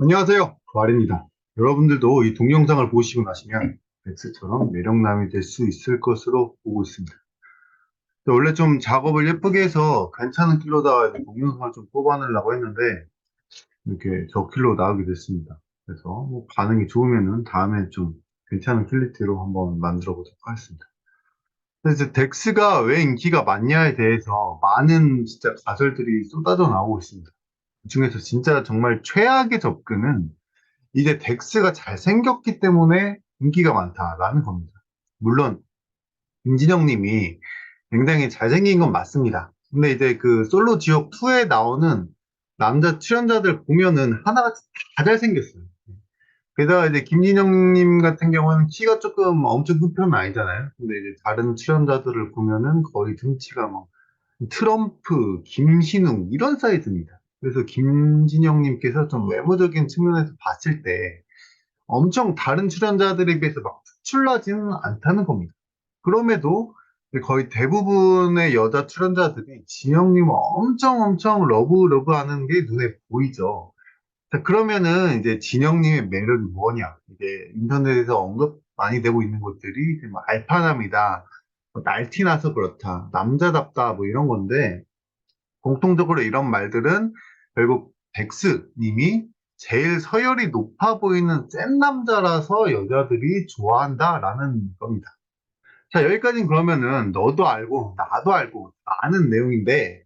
안녕하세요. 부활입니다. 여러분들도 이 동영상을 보시고 나시면 엑스처럼 매력남이 될 수 있을 것으로 보고 있습니다. 원래 좀 작업을 예쁘게 해서 괜찮은 킬로다가 이제 동영상을 좀 뽑아내려고 했는데 이렇게 저킬로 나오게 됐습니다. 그래서 뭐 반응이 좋으면은 다음에 좀 괜찮은 퀄리티로 한번 만들어 보도록 하겠습니다. 그래서 덱스가 왜 인기가 많냐에 대해서 많은 진짜 가설들이 쏟아져 나오고 있습니다. 그 중에서 진짜 정말 최악의 접근은 이제 덱스가 잘생겼기 때문에 인기가 많다라는 겁니다. 물론 김진영 님이 굉장히 잘생긴 건 맞습니다. 근데 이제 그 솔로 지옥 2에 나오는 남자 출연자들 보면은 하나같이 다 잘생겼어요. 게다가 이제 김진영 님 같은 경우는 키가 조금 엄청 큰 편은 아니잖아요. 근데 이제 다른 출연자들을 보면은 거의 등치가 뭐 트럼프, 김신웅 이런 사이즈입니다. 그래서 김진영 님께서 좀 외모적인 측면에서 봤을 때 엄청 다른 출연자들에 비해서 막 특출나지는 않다는 겁니다. 그럼에도 거의 대부분의 여자 출연자들이 진영님을 엄청 러브 하는 게 눈에 보이죠. 자, 그러면은 이제 진영님의 매력이 뭐냐? 이제 인터넷에서 언급 많이 되고 있는 것들이 이제 뭐 알파남이다, 뭐 날티나서 그렇다, 남자답다, 뭐 이런 건데, 공통적으로 이런 말들은 결국 덱스 님이 제일 서열이 높아 보이는 센 남자라서 여자들이 좋아한다라는 겁니다. 자, 여기까지는 그러면은 너도 알고 나도 알고 아는 내용인데,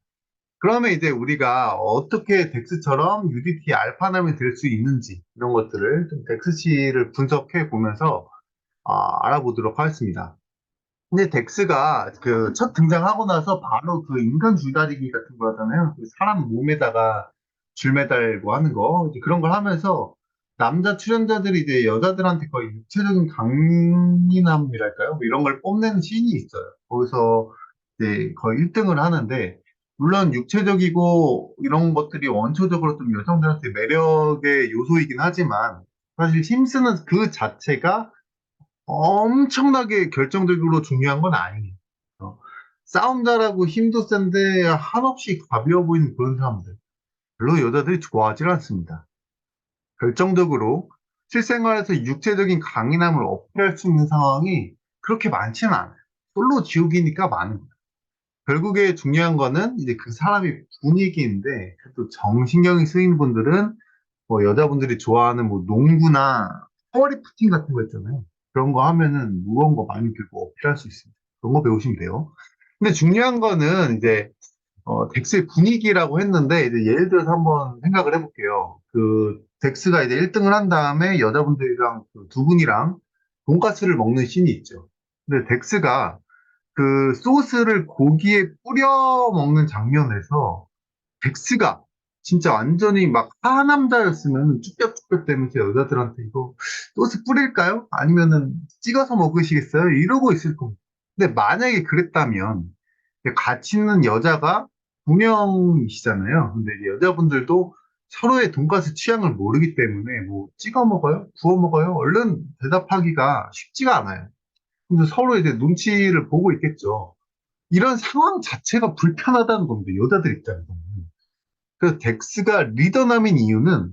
그러면 이제 우리가 어떻게 덱스처럼 UDT 알파남이 될 수 있는지 이런 것들을 좀 덱스치를 분석해 보면서 알아보도록 하겠습니다. 근데 덱스가 그 첫 등장하고 나서 바로 그 인간 줄다리기 같은 거 하잖아요. 그 사람 몸에다가 줄 매달고 하는 거. 이제 그런 걸 하면서 남자 출연자들이 이제 여자들한테 거의 육체적인 강인함이랄까요? 뭐 이런 걸 뽐내는 씬이 있어요. 거기서 이제 거의 1등을 하는데, 물론 육체적이고 이런 것들이 원초적으로 좀 여성들한테 매력의 요소이긴 하지만, 사실 힘쓰는 그 자체가 엄청나게 결정적으로 중요한 건 아니에요. 어, 싸움 잘하고 힘도 센데 한없이 가벼워 보이는 그런 사람들. 별로 여자들이 좋아하지 않습니다. 결정적으로 실생활에서 육체적인 강인함을 어필할 수 있는 상황이 그렇게 많지는 않아요. 솔로 지옥이니까 많은 거예요. 결국에 중요한 거는 이제 그 사람의 분위기인데, 또 정신경이 쓰이는 분들은 뭐 여자분들이 좋아하는 뭐 농구나 파워리프팅 같은 거 있잖아요. 그런 거 하면은 무거운 거 많이 들고 어필할 수 있습니다. 그런 거 배우시면 돼요. 근데 중요한 거는 이제 덱스의 분위기라고 했는데, 이제 예를 들어서 한번 생각을 해볼게요. 그 덱스가 이제 1등을 한 다음에 여자분들이랑 그두 분이랑 돈가스를 먹는 씬이 있죠. 근데 덱스가 그 소스를 고기에 뿌려 먹는 장면에서 덱스가 진짜 완전히 막 하남자였으면 쭈뼛쭈뼛 대면서 여자들한테 이거 소스 뿌릴까요? 아니면은 찍어서 먹으시겠어요? 이러고 있을 겁니다. 근데 만약에 그랬다면 같이 있는 여자가 두 명이시잖아요. 근데 이제 여자분들도 서로의 돈가스 취향을 모르기 때문에 뭐 찍어 먹어요? 구워 먹어요? 얼른 대답하기가 쉽지가 않아요. 그래서 서로 이제 눈치를 보고 있겠죠. 이런 상황 자체가 불편하다는 겁니다. 여자들 입장에서는. 그래서 덱스가 리더남인 이유는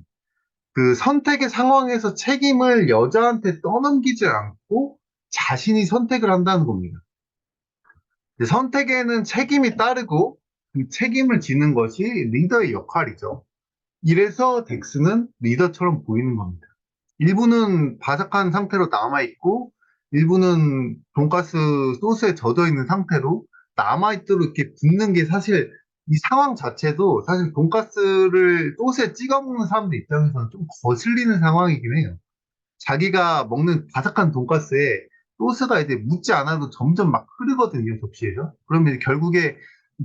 그 선택의 상황에서 책임을 여자한테 떠넘기지 않고 자신이 선택을 한다는 겁니다. 선택에는 책임이 따르고 그 책임을 지는 것이 리더의 역할이죠. 이래서 덱스는 리더처럼 보이는 겁니다. 일부는 바삭한 상태로 남아있고, 일부는 돈가스 소스에 젖어 있는 상태로 남아있도록 이렇게 붓는 게 사실 이 상황 자체도 사실 돈가스를 소스에 찍어 먹는 사람들 입장에서는 좀 거슬리는 상황이긴 해요. 자기가 먹는 바삭한 돈가스에 소스가 이제 묻지 않아도 점점 막 흐르거든요, 접시에서. 그러면 이제 결국에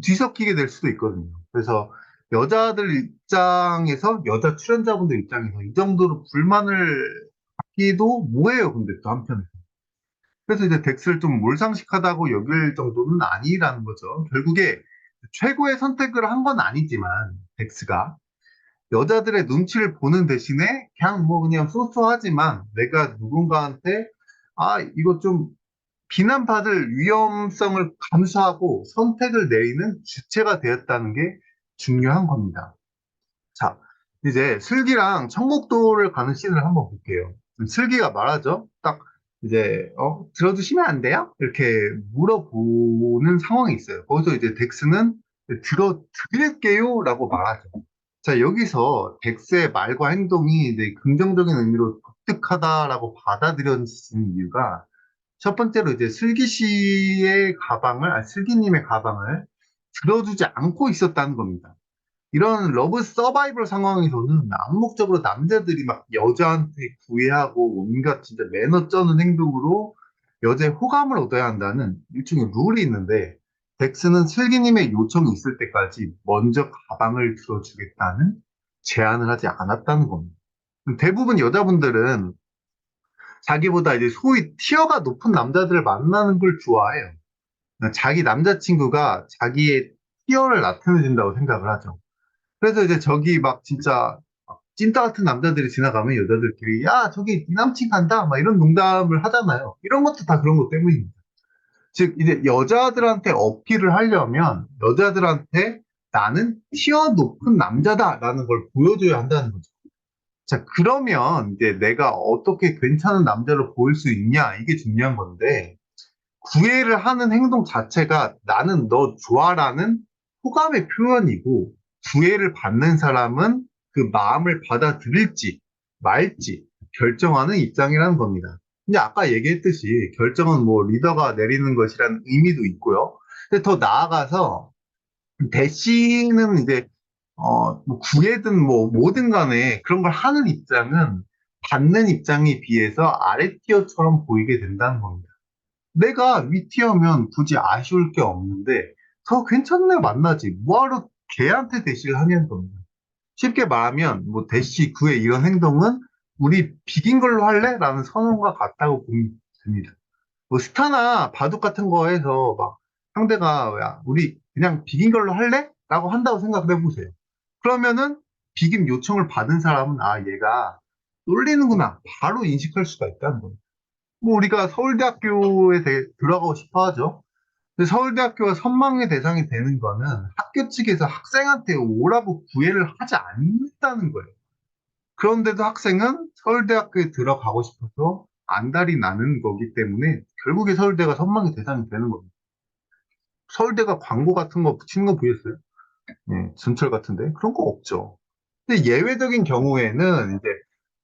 뒤섞이게 될 수도 있거든요. 그래서 여자들 입장에서, 여자 출연자분들 입장에서 이 정도로 불만을 갖기도 뭐해요, 근데 또 한편에. 그래서 이제 덱스를 좀 몰상식하다고 여길 정도는 아니라는 거죠. 결국에 최고의 선택을 한 건 아니지만, 덱스가 여자들의 눈치를 보는 대신에 그냥 뭐 그냥 소소하지만 내가 누군가한테 이거 좀 비난받을 위험성을 감수하고 선택을 내리는 주체가 되었다는 게 중요한 겁니다. 자, 이제 슬기랑 청국도를 가는 씬을 한번 볼게요. 슬기가 말하죠. 딱 이제 들어주시면 안 돼요? 이렇게 물어보는 상황이 있어요. 거기서 이제 덱스는 들어드릴게요라고 말하죠. 자, 여기서 덱스의 말과 행동이 이제 긍정적인 의미로 독특하다라고 받아들여지는 이유가 첫 번째로 이제 슬기 씨의 가방을, 슬기님의 가방을 들어주지 않고 있었다는 겁니다. 이런 러브 서바이벌 상황에서는 암묵적으로 남자들이 막 여자한테 구애하고 온갖 진짜 매너 쩌는 행동으로 여자의 호감을 얻어야 한다는 일종의 룰이 있는데 덱스는 슬기님의 요청이 있을 때까지 먼저 가방을 들어주겠다는 제안을 하지 않았다는 겁니다. 대부분 여자분들은 자기보다 이제 소위 티어가 높은 남자들을 만나는 걸 좋아해요. 자기 남자친구가 자기의 티어를 나타내준다고 생각을 하죠. 그래서 이제 저기 막 진짜 막 찐따 같은 남자들이 지나가면 여자들끼리 야 저기 네 남친 간다 막 이런 농담을 하잖아요. 이런 것도 다 그런 것 때문입니다. 즉 이제 여자들한테 어필을 하려면 여자들한테 나는 티어 높은 남자다라는 걸 보여줘야 한다는 거죠. 자 그러면 이제 내가 어떻게 괜찮은 남자로 보일 수 있냐 이게 중요한 건데 구애를 하는 행동 자체가 나는 너 좋아라는 호감의 표현이고 구애를 받는 사람은 그 마음을 받아들일지 말지 결정하는 입장이라는 겁니다. 근데 아까 얘기했듯이 결정은 뭐 리더가 내리는 것이라는 의미도 있고요. 근데 더 나아가서 대시는 이제 뭐 구애든 뭐 뭐든 간에 그런 걸 하는 입장은 받는 입장에 비해서 아래 티어처럼 보이게 된다는 겁니다. 내가 위티어면 굳이 아쉬울 게 없는데 더 괜찮은 애 만나지 뭐하러 걔한테 대시를 하냐는 겁니다. 쉽게 말하면 뭐 대시 구의 이런 행동은 우리 비긴 걸로 할래? 라는 선언과 같다고 보면 됩니다. 뭐 스타나 바둑 같은 거에서 막 상대가 야 우리 그냥 비긴 걸로 할래? 라고 한다고 생각을 해보세요. 그러면은 비김 요청을 받은 사람은 아 얘가 쫄리는구나 바로 인식할 수가 있다는 겁니다. 뭐 우리가 서울대학교에 들어가고 싶어 하죠. 근데 서울대학교가 선망의 대상이 되는 거는 학교 측에서 학생한테 오라고 구애를 하지 않는다는 거예요. 그런데도 학생은 서울대학교에 들어가고 싶어서 안달이 나는 거기 때문에 결국에 서울대가 선망의 대상이 되는 겁니다. 서울대가 광고 같은 거 붙이는 거 보셨어요? 네, 전철 같은데? 그런 거 없죠. 근데 예외적인 경우에는 이제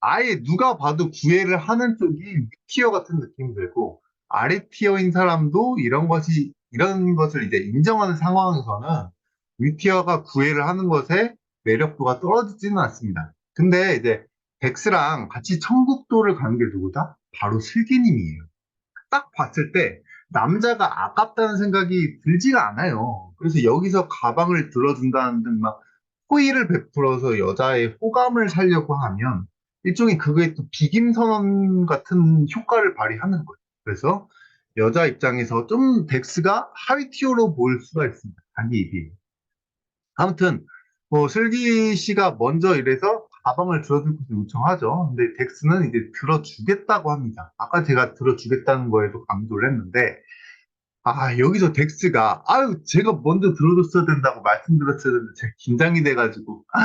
아예 누가 봐도 구애를 하는 쪽이 윗티어 같은 느낌이 들고 아래 티어인 사람도 이런 것을 이제 인정하는 상황에서는 윗티어가 구애를 하는 것에 매력도가 떨어지지는 않습니다. 근데 이제 덱스랑 같이 청국도를 가는 게 누구다? 바로 슬기님이에요. 딱 봤을 때 남자가 아깝다는 생각이 들지가 않아요. 그래서 여기서 가방을 들어준다는 등 막 호의를 베풀어서 여자의 호감을 사려고 하면 일종의 그게 또 비김선언 같은 효과를 발휘하는 거예요. 그래서 여자 입장에서 좀 덱스가 하위 티어로 보일 수가 있습니다. 자기 입이. 아무튼 뭐 슬기 씨가 먼저 이래서 가방을 들어줄 것을 요청하죠. 근데 덱스는 이제 들어주겠다고 합니다. 아까 제가 들어주겠다는 거에도 강조를 했는데 아 여기서 덱스가 아유 제가 먼저 들어줬어야 된다고 말씀드렸어야 되는데 제가 긴장이 돼가지고 아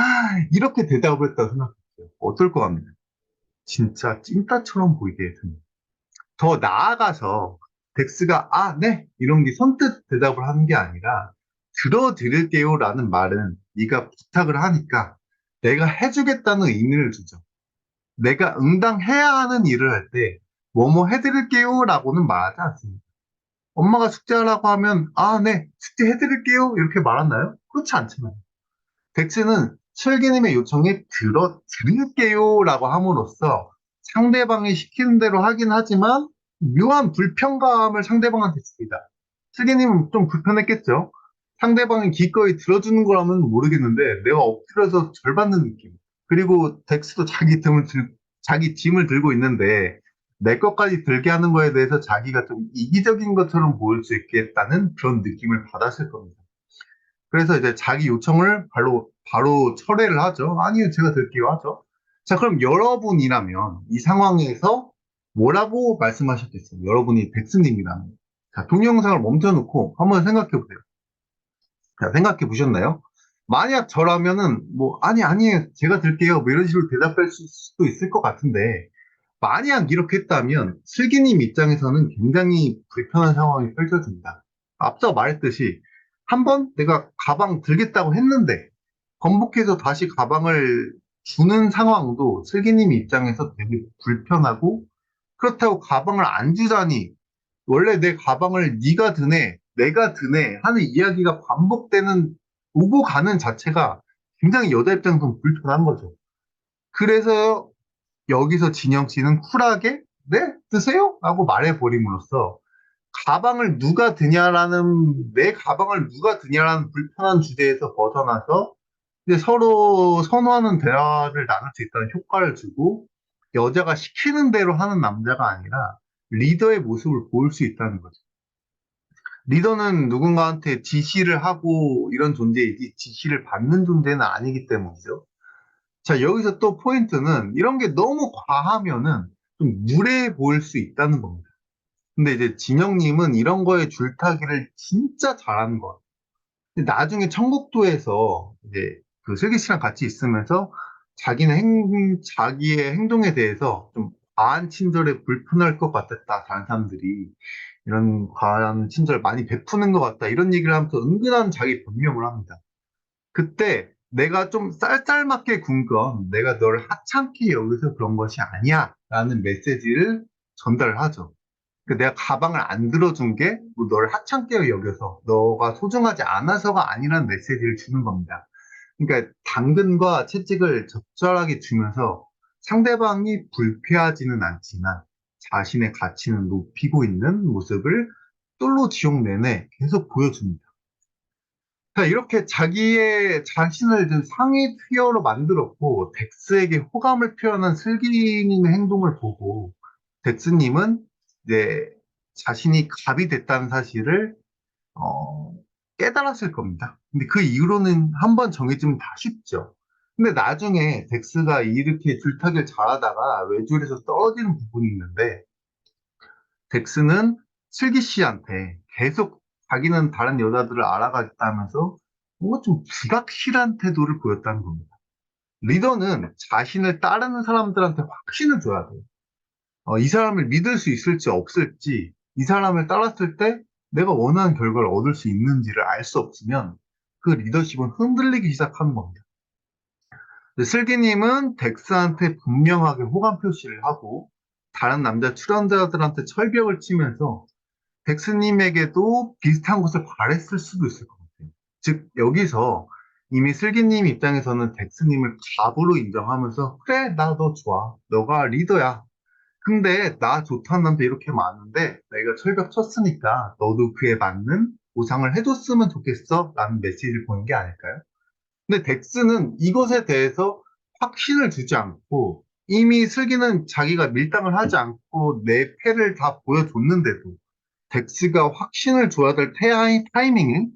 이렇게 대답을 했다고 생각했어요. 어떨 것 같나요? 진짜 찐따처럼 보이게 됩니다. 더 나아가서 덱스가 아, 네 이런 게 선뜻 대답을 하는 게 아니라 들어드릴게요라는 말은 네가 부탁을 하니까 내가 해주겠다는 의미를 주죠. 내가 응당해야 하는 일을 할 때 뭐뭐 해드릴게요라고는 말하지 않습니다. 엄마가 숙제하라고 하면 아, 네 숙제 해드릴게요 이렇게 말하나요? 그렇지 않잖아요. 덱스는 슬기님의 요청에 들어드릴게요라고 함으로써 상대방이 시키는 대로 하긴 하지만 묘한 불편감을 상대방한테 줍니다. 슬기님은 좀 불편했겠죠? 상대방이 기꺼이 들어주는 거라면 모르겠는데 내가 엎드려서 절 받는 느낌. 그리고 덱스도 자기 짐을 들고 있는데 내 것까지 들게 하는 거에 대해서 자기가 좀 이기적인 것처럼 보일 수 있겠다는 그런 느낌을 받았을 겁니다. 그래서 이제 자기 요청을 바로 철회를 하죠. 아니요, 제가 들게요 하죠. 자, 그럼 여러분이라면 이 상황에서 뭐라고 말씀하셨겠어요? 여러분이 백수님이라면. 자, 동영상을 멈춰놓고 한번 생각해 보세요. 자, 생각해 보셨나요? 만약 저라면은, 뭐, 아니에요. 제가 들게요. 뭐 이런 식으로 대답할 수도 있을 것 같은데, 만약 이렇게 했다면, 슬기님 입장에서는 굉장히 불편한 상황이 펼쳐집니다. 앞서 말했듯이, 한 번 내가 가방 들겠다고 했는데, 번복해서 다시 가방을 주는 상황도 슬기님 입장에서 되게 불편하고, 그렇다고 가방을 안 주다니, 원래 내 가방을 네가 드네, 내가 드네 하는 이야기가 반복되는 오고 가는 자체가 굉장히 여자 입장에서는 불편한 거죠. 그래서 여기서 진영 씨는 쿨하게 네, 드세요? 라고 말해버림으로써 가방을 누가 드냐라는 내 가방을 누가 드냐라는 불편한 주제에서 벗어나서 이제 서로 선호하는 대화를 나눌 수 있다는 효과를 주고 여자가 시키는 대로 하는 남자가 아니라 리더의 모습을 보일 수 있다는 거죠. 리더는 누군가한테 지시를 하고 이런 존재이지 지시를 받는 존재는 아니기 때문이죠. 자, 여기서 또 포인트는 이런 게 너무 과하면은 좀 무례해 보일 수 있다는 겁니다. 근데 이제 진영님은 이런 거에 줄타기를 진짜 잘하는 것 같아요. 근데 나중에 청국도에서 이제 그 슬기 씨랑 같이 있으면서 자기의 행동에 대해서 좀 과한 친절에 불편할 것 같았다. 다른 사람들이. 이런 과한 친절을 많이 베푸는 것 같다. 이런 얘기를 하면서 은근한 자기 변명을 합니다. 그때 내가 좀 쌀쌀맞게 군 건 내가 너를 하찮게 여기서 그런 것이 아니야. 라는 메시지를 전달을 하죠. 내가 가방을 안 들어준 게뭐 너를 하찮게 여겨서 너가 소중하지 않아서가 아니라는 메시지를 주는 겁니다. 그러니까 당근과 채찍을 적절하게 주면서 상대방이 불쾌하지는 않지만 자신의 가치는 높이고 있는 모습을 솔로 지옥 내내 계속 보여줍니다. 자, 이렇게 자신을 좀 상위 티어로 만들었고, 덱스에게 호감을 표현한 슬기님의 행동을 보고, 덱스님은 이제 자신이 갑이 됐다는 사실을, 어, 깨달았을 겁니다. 근데 그 이후로는 한번 정해지면 다 쉽죠. 근데 나중에 덱스가 이렇게 줄타기를 잘하다가 외줄에서 떨어지는 부분이 있는데, 덱스는 슬기 씨한테 계속 자기는 다른 여자들을 알아가겠다면서 뭔가 좀 불확실한 태도를 보였다는 겁니다. 리더는 자신을 따르는 사람들한테 확신을 줘야 돼요. 이 사람을 믿을 수 있을지 없을지, 이 사람을 따랐을 때 내가 원하는 결과를 얻을 수 있는지를 알 수 없으면 그 리더십은 흔들리기 시작하는 겁니다. 슬기님은 덱스한테 분명하게 호감 표시를 하고 다른 남자 출연자들한테 철벽을 치면서 백스님에게도 비슷한 것을 바랬을 수도 있을 것 같아요. 즉, 여기서 이미 슬기님 입장에서는 덱스님을 갑으로 인정하면서, 그래, 나 너 좋아. 너가 리더야. 근데 나 좋다는 남자 이렇게 많은데, 내가 철벽 쳤으니까 너도 그에 맞는 보상을 해줬으면 좋겠어. 라는 메시지를 보낸 게 아닐까요? 근데 덱스는 이것에 대해서 확신을 주지 않고, 이미 슬기는 자기가 밀당을 하지 않고 내 패를 다 보여줬는데도 덱스가 확신을 줘야 될 타이밍에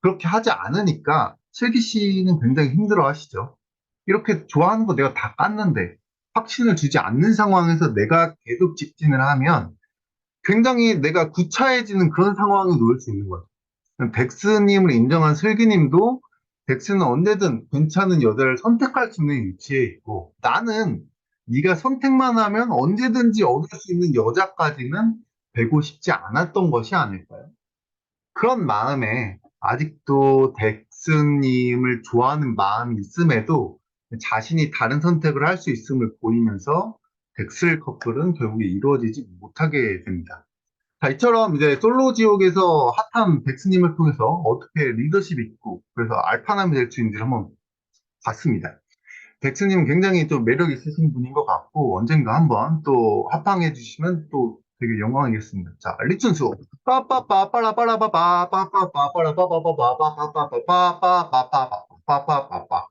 그렇게 하지 않으니까 슬기 씨는 굉장히 힘들어 하시죠. 이렇게 좋아하는 거 내가 다 깠는데 확신을 주지 않는 상황에서 내가 계속 직진을 하면 굉장히 내가 구차해지는 그런 상황에 놓일 수 있는 거죠. 덱스님을 인정한 슬기님도 덱스는 언제든 괜찮은 여자를 선택할 수 있는 위치에 있고 나는 네가 선택만 하면 언제든지 얻을 수 있는 여자까지는 되고 싶지 않았던 것이 아닐까요? 그런 마음에 아직도 덱스님을 좋아하는 마음이 있음에도 자신이 다른 선택을 할 수 있음을 보이면서 덱스 커플은 결국에 이루어지지 못하게 됩니다. 자, 이처럼 이제 솔로 지옥에서 핫한 백스님을 통해서 어떻게 리더십 있고 그래서 알파남이 될 수 있는지를 한번 봤습니다. 백스님은 굉장히 또 매력 있으신 분인 것 같고 언젠가 한번 또 합방해 주시면 또 되게 영광이겠습니다. 자, 리춘수 빠빠빠빠라빠라빠빠빠빠빠빠라빠빠빠빠빠빠빠빠빠빠빠빠빠빠빠빠빠